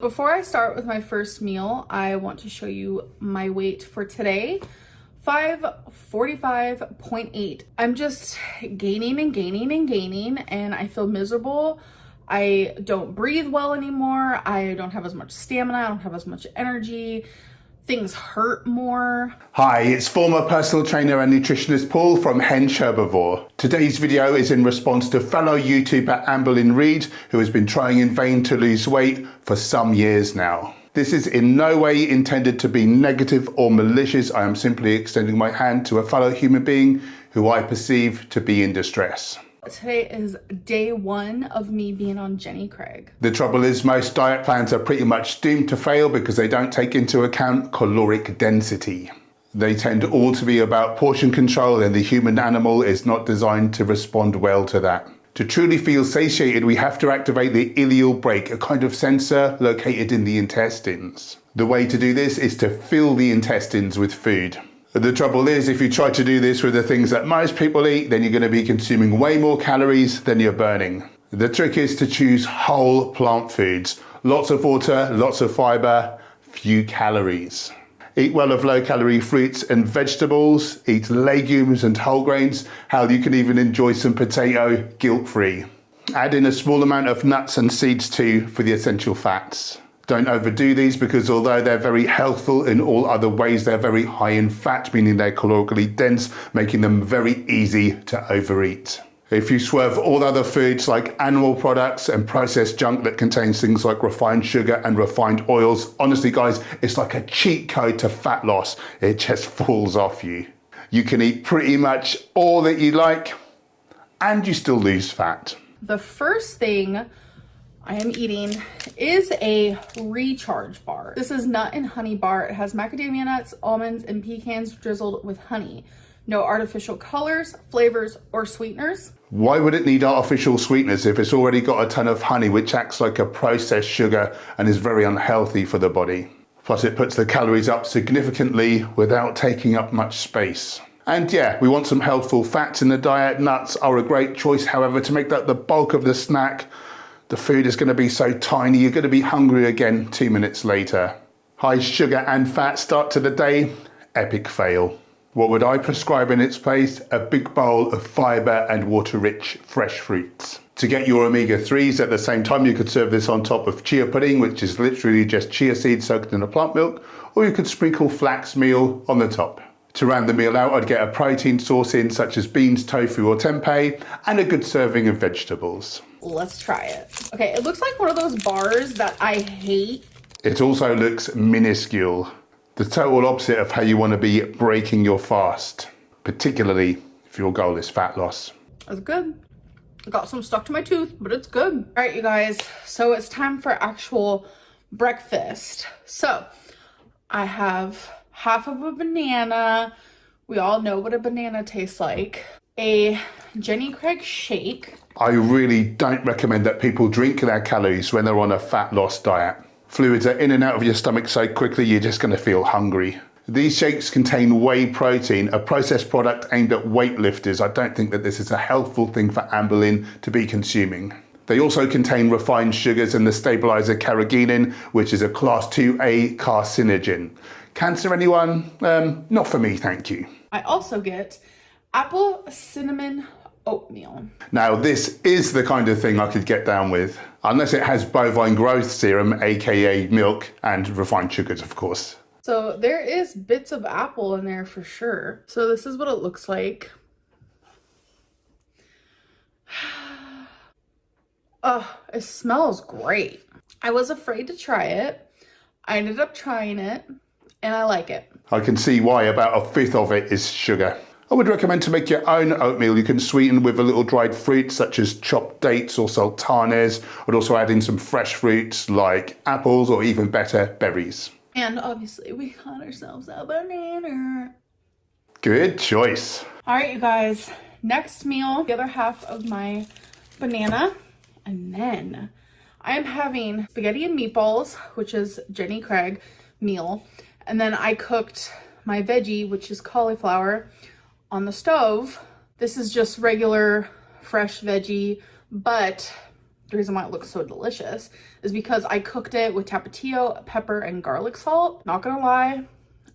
Before I start with my first meal, I want to show you my weight for today. 545.8. I'm just gaining and gaining and gaining, and I feel miserable. I don't breathe well anymore. I don't have as much stamina. I don't have as much energy. Things hurt more. Hi, it's former personal trainer and nutritionist Paul from Hench Herbivore. Today's video is in response to fellow YouTuber Amberlynn Reid, who has been trying in vain to lose weight for some years now. This is in no way intended to be negative or malicious. I am simply extending my hand to a fellow human being who I perceive to be in distress. Today is day one of me being on Jenny Craig. The trouble is most diet plans are pretty much doomed to fail because they don't take into account caloric density. They tend all to be about portion control, and the human animal is not designed to respond well to that. To truly feel satiated, we have to activate the ileal brake, a kind of sensor located in the intestines. The way to do this is to fill the intestines with food. The trouble is, if you try to do this with the things that most people eat, then you're going to be consuming way more calories than you're burning. The trick is to choose whole plant foods. Lots of water, lots of fiber, few calories. Eat well of low-calorie fruits and vegetables. Eat legumes and whole grains. Hell, you can even enjoy some potato guilt-free. Add in a small amount of nuts and seeds too for the essential fats. Don't overdo these because although they're very healthful in all other ways, they're very high in fat, meaning they're calorically dense, making them very easy to overeat. If you swerve all other foods like animal products and processed junk that contains things like refined sugar and refined oils, honestly guys, it's like a cheat code to fat loss. It just falls off you. You can eat pretty much all that you like and you still lose fat. The first thing I am eating is a recharge bar. This is nut and honey bar. It has macadamia nuts, almonds, and pecans drizzled with honey. No artificial colors, flavors, or sweeteners. Why would it need artificial sweeteners if it's already got a ton of honey, which acts like a processed sugar and is very unhealthy for the body? Plus it puts the calories up significantly without taking up much space. And yeah, we want some healthful fats in the diet. Nuts are a great choice. However, to make that the bulk of the snack, the food is going to be so tiny, you're going to be hungry again 2 minutes later. High sugar and fat start to the day, epic fail. What would I prescribe in its place? A big bowl of fiber and water-rich fresh fruits. To get your omega-3s at the same time, you could serve this on top of chia pudding, which is literally just chia seeds soaked in a plant milk, or you could sprinkle flax meal on the top. To round the meal out, I'd get a protein source in, such as beans, tofu, or tempeh, and a good serving of vegetables. Let's try it. Okay, it looks like one of those bars that I hate. It also looks minuscule. The total opposite of how you want to be breaking your fast, particularly if your goal is fat loss. It's good. I got some stuck to my tooth, but it's good. All right, you guys, so it's time for actual breakfast. So I have half of a banana. We all know what a banana tastes like. A Jenny Craig shake. I really don't recommend that people drink their calories when they're on a fat loss diet. Fluids are in and out of your stomach so quickly you're just going to feel hungry. These shakes contain whey protein, a processed product aimed at weightlifters. I don't think that this is a healthful thing for Amberlynn to be consuming. They also contain refined sugars and the stabilizer carrageenan, which is a class 2A carcinogen. Cancer, anyone? Not for me, thank you. I also get apple cinnamon oatmeal. Now this is the kind of thing I could get down with, unless it has bovine growth serum, aka milk, and refined sugars, of course. So there is bits of apple in there for sure. So this is what it looks like. Oh, it smells great. I was afraid to try it. I ended up trying it and I like it. I can see why. About a fifth of it is sugar. I would recommend to make your own oatmeal. You can sweeten with a little dried fruit such as chopped dates or sultanas. I'd also add in some fresh fruits like apples or even better, berries. And obviously we got ourselves a banana. Good choice. All right, you guys, next meal, the other half of my banana. And then I'm having spaghetti and meatballs, which is Jenny Craig meal. And then I cooked my veggie, which is cauliflower, on the stove. This is just regular fresh veggie, but the reason why it looks so delicious is because I cooked it with tapatio, pepper, and garlic salt. Not gonna lie,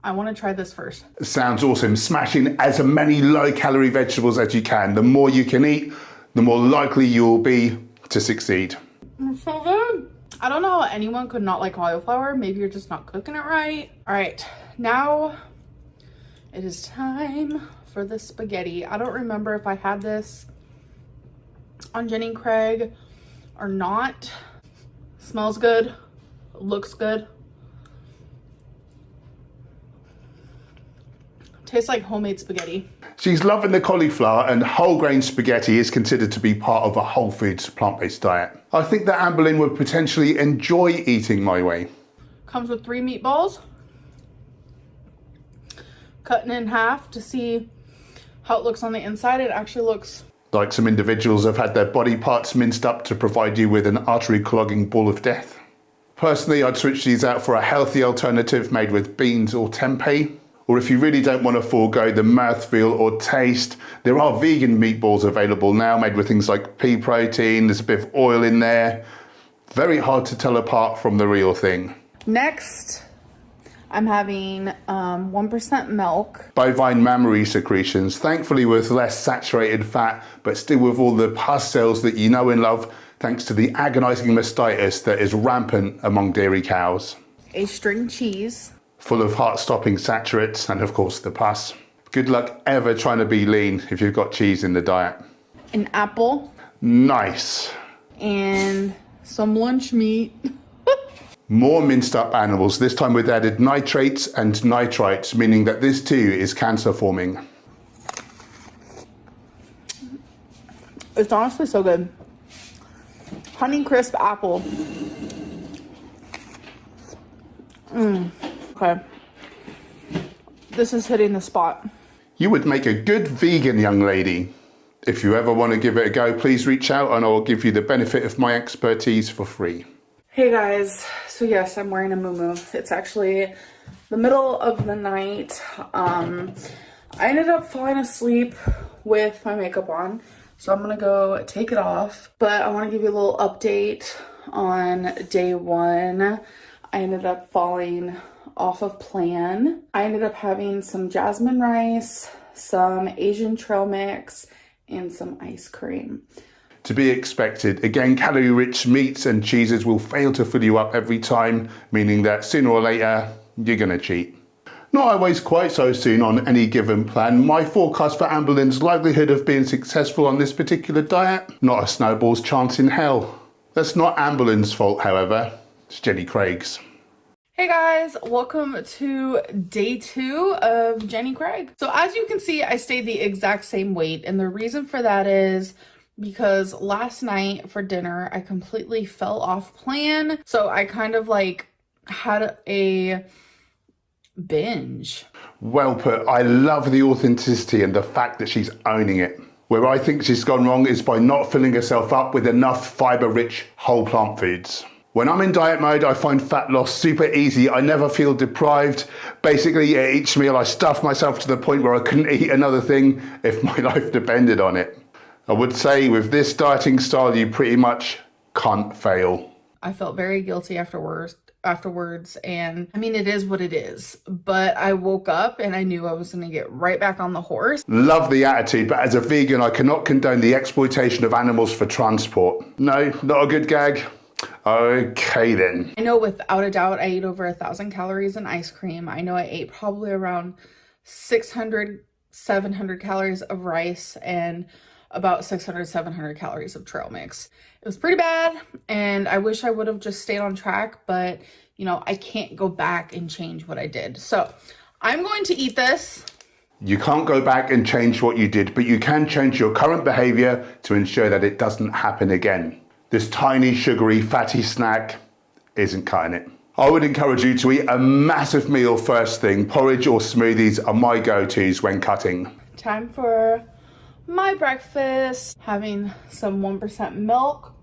I want to try this first. Sounds awesome. Smashing as many low-calorie vegetables as you can. The more you can eat, the more likely you will be to succeed. It's so good. I don't know how anyone could not like cauliflower. Maybe you're just not cooking it right. All right, now it is time for the spaghetti. I don't remember if I had this on Jenny Craig or not. Smells good, looks good. Tastes like homemade spaghetti. She's loving the cauliflower, and whole grain spaghetti is considered to be part of a whole foods plant-based diet. I think that Amberlynn would potentially enjoy eating my way. Comes with 3 meatballs. Cutting in half to see how it looks on the inside. It actually looks like some individuals have had their body parts minced up to provide you with an artery clogging ball of death. Personally, I'd switch these out for a healthy alternative made with beans or tempeh. Or if you really don't want to forego the mouthfeel or taste, there are vegan meatballs available now made with things like pea protein. There's a bit of oil in there. Very hard to tell apart from the real thing. Next, I'm having 1% milk. Bovine mammary secretions, thankfully with less saturated fat, but still with all the pus cells that you know and love, thanks to the agonizing mastitis that is rampant among dairy cows. A string cheese. Full of heart-stopping saturates and of course the pus. Good luck ever trying to be lean if you've got cheese in the diet. An apple. Nice. And some lunch meat. More minced up animals, this time with added nitrates and nitrites, meaning that this too is cancer forming. It's honestly so good. Honey crisp apple. Okay. This is hitting the spot. You would make a good vegan young lady. If you ever want to give it a go, please reach out and I will give you the benefit of my expertise for free. Hey guys, so yes, I'm wearing a muumuu. It's actually the middle of the night. I ended up falling asleep with my makeup on, so I'm gonna go take it off. But I want to give you a little update on day 1. I ended up falling off of plan. I ended up having some jasmine rice, some Asian trail mix, and some ice cream. To be expected. Again, calorie-rich meats and cheeses will fail to fill you up every time, meaning that sooner or later, you're gonna cheat. Not always quite so soon on any given plan. My forecast for Amberlynn's likelihood of being successful on this particular diet, not a snowball's chance in hell. That's not Amberlynn's fault, however. It's Jenny Craig's. Hey guys, welcome to day 2 of Jenny Craig. So as you can see, I stayed the exact same weight, and the reason for that is because last night for dinner, I completely fell off plan. So I kind of like had a binge. Well put. I love the authenticity and the fact that she's owning it. Where I think she's gone wrong is by not filling herself up with enough fiber-rich whole plant foods. When I'm in diet mode, I find fat loss super easy. I never feel deprived. Basically, at each meal, I stuff myself to the point where I couldn't eat another thing if my life depended on it. I would say with this dieting style, you pretty much can't fail. I felt very guilty afterwards, and I mean, it is what it is. But I woke up and I knew I was going to get right back on the horse. Love the attitude, but as a vegan, I cannot condone the exploitation of animals for transport. No, not a good gag. Okay then. I know without a doubt I ate over 1,000 calories in ice cream. I know I ate probably around 600, 700 calories of rice and about 600, 700 calories of trail mix. It was pretty bad, and I wish I would have just stayed on track, but you know, I can't go back and change what I did. So I'm going to eat this. You can't go back and change what you did, but you can change your current behavior to ensure that it doesn't happen again. This tiny, sugary, fatty snack isn't cutting it. I would encourage you to eat a massive meal first thing. Porridge or smoothies are my go-tos when cutting. Time for my breakfast, having some 1% milk.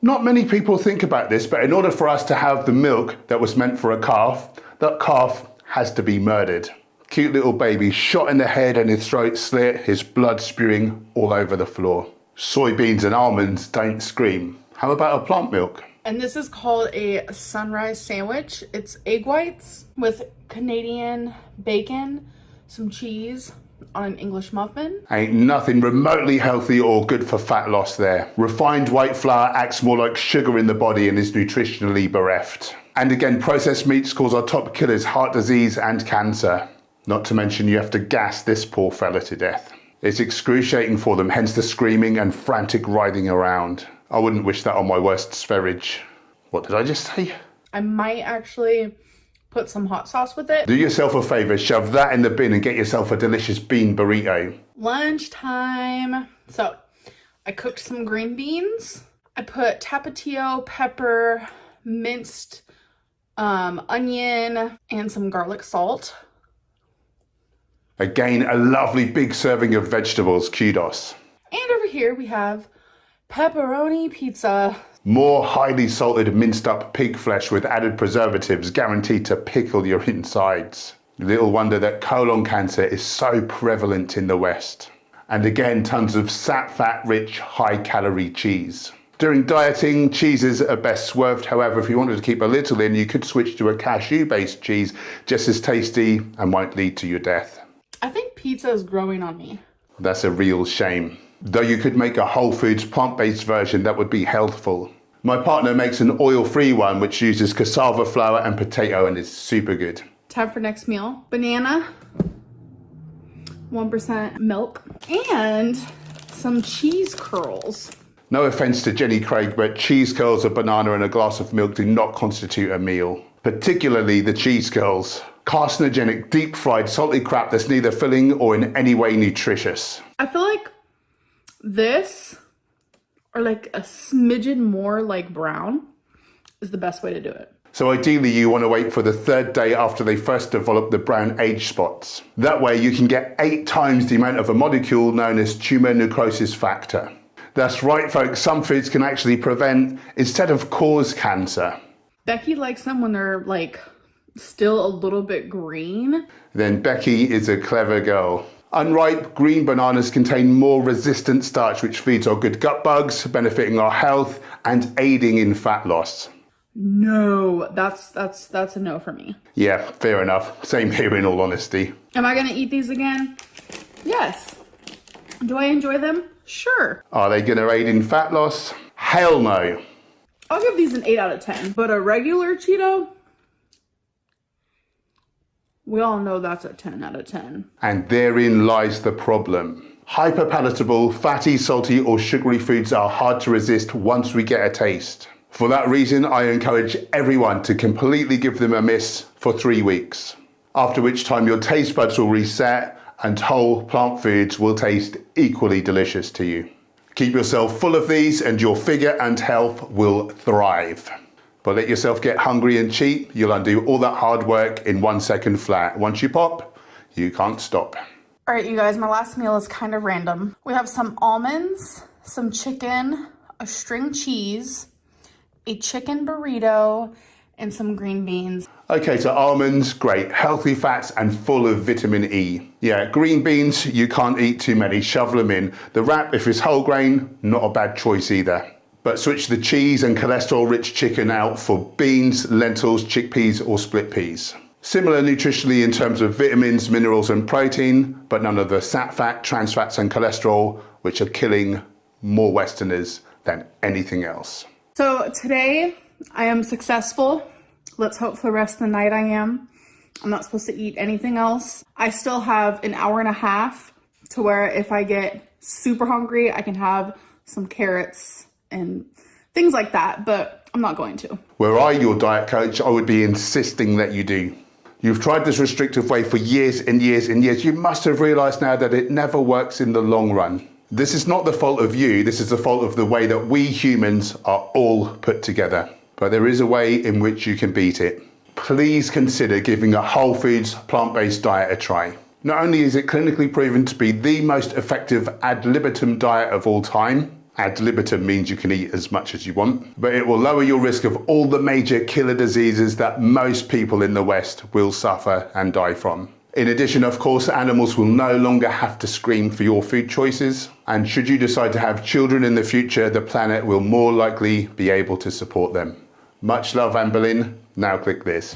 Not many people think about this, but in order for us to have the milk that was meant for a calf, that calf has to be murdered. Cute little baby shot in the head and his throat slit, his blood spewing all over the floor. Soybeans and almonds don't scream. How about a plant milk? And this is called a sunrise sandwich. It's egg whites with Canadian bacon, some cheese on an English muffin. Ain't nothing remotely healthy or good for fat loss there. Refined white flour acts more like sugar in the body and is nutritionally bereft. And again, processed meats cause our top killers heart disease and cancer. Not to mention you have to gas this poor fella to death. It's excruciating for them, hence the screaming and frantic writhing around. I wouldn't wish that on my worst sparage. What did I just say? I might actually put some hot sauce with it. Do yourself a favor, shove that in the bin and get yourself a delicious bean burrito. Lunchtime. So I cooked some green beans. I put tapatio, pepper, minced onion, and some garlic salt. Again, a lovely big serving of vegetables, kudos. And over here we have pepperoni pizza. More highly salted minced up pig flesh with added preservatives guaranteed to pickle your insides. Little wonder that colon cancer is so prevalent in the West. And again, tons of fat rich, high calorie cheese. During dieting, cheeses are best swerved. However, if you wanted to keep a little in, you could switch to a cashew-based cheese, just as tasty and won't lead to your death. I think pizza is growing on me. That's a real shame. Though you could make a Whole Foods plant-based version that would be healthful. My partner makes an oil-free one which uses cassava flour and potato and is super good. Time for next meal. Banana, 1% milk, and some cheese curls. No offense to Jenny Craig, but cheese curls, a banana and a glass of milk do not constitute a meal. Particularly the cheese curls. Carcinogenic, deep-fried, salty crap that's neither filling or in any way nutritious. I feel like this, or like a smidgen more like brown, is the best way to do it. So ideally you want to wait for the 3rd day after they first develop the brown age spots. That way you can get 8 times the amount of a molecule known as tumor necrosis factor. That's right folks, some foods can actually prevent instead of cause cancer. Becky likes them when they're like still a little bit green. Then Becky is a clever girl. Unripe green bananas contain more resistant starch which feeds our good gut bugs, benefiting our health and aiding in fat loss. No, that's a no for me. Yeah, fair enough. Same here in all honesty. Am I gonna eat these again? Yes. Do I enjoy them? Sure. Are they gonna aid in fat loss? Hell no. I'll give these an 8 out of 10, but a regular Cheeto, we all know that's a 10 out of 10. And therein lies the problem. Hyperpalatable, fatty, salty or sugary foods are hard to resist once we get a taste. For that reason, I encourage everyone to completely give them a miss for 3 weeks. After which time your taste buds will reset and whole plant foods will taste equally delicious to you. Keep yourself full of these and your figure and health will thrive. But let yourself get hungry and cheap, you'll undo all that hard work in 1 second flat. Once you pop, you can't stop. All right, you guys, my last meal is kind of random. We have some almonds, some chicken, a string cheese, a chicken burrito, and some green beans. Okay, so almonds, great, healthy fats and full of vitamin E. Yeah, green beans, you can't eat too many, shovel them in. The wrap, if it's whole grain, not a bad choice either. But switch the cheese and cholesterol-rich chicken out for beans, lentils, chickpeas or split peas. Similar nutritionally in terms of vitamins, minerals and protein, but none of the sat fat, trans fats and cholesterol, which are killing more Westerners than anything else. So today I am successful. Let's hope for the rest of the night I am. I'm not supposed to eat anything else. I still have an hour and a half to where if I get super hungry, I can have some carrots and things like that, but I'm not going to. Were I your diet coach, I would be insisting that you do. You've tried this restrictive way for years and years and years. You must have realized now that it never works in the long run. This is not the fault of you. This is the fault of the way that we humans are all put together. But there is a way in which you can beat it. Please consider giving a whole foods plant-based diet a try. Not only is it clinically proven to be the most effective ad libitum diet of all time, ad libitum means you can eat as much as you want, but it will lower your risk of all the major killer diseases that most people in the West will suffer and die from. In addition, of course, animals will no longer have to scream for your food choices. And should you decide to have children in the future, the planet will more likely be able to support them. Much love, Amberlynn. Now click this.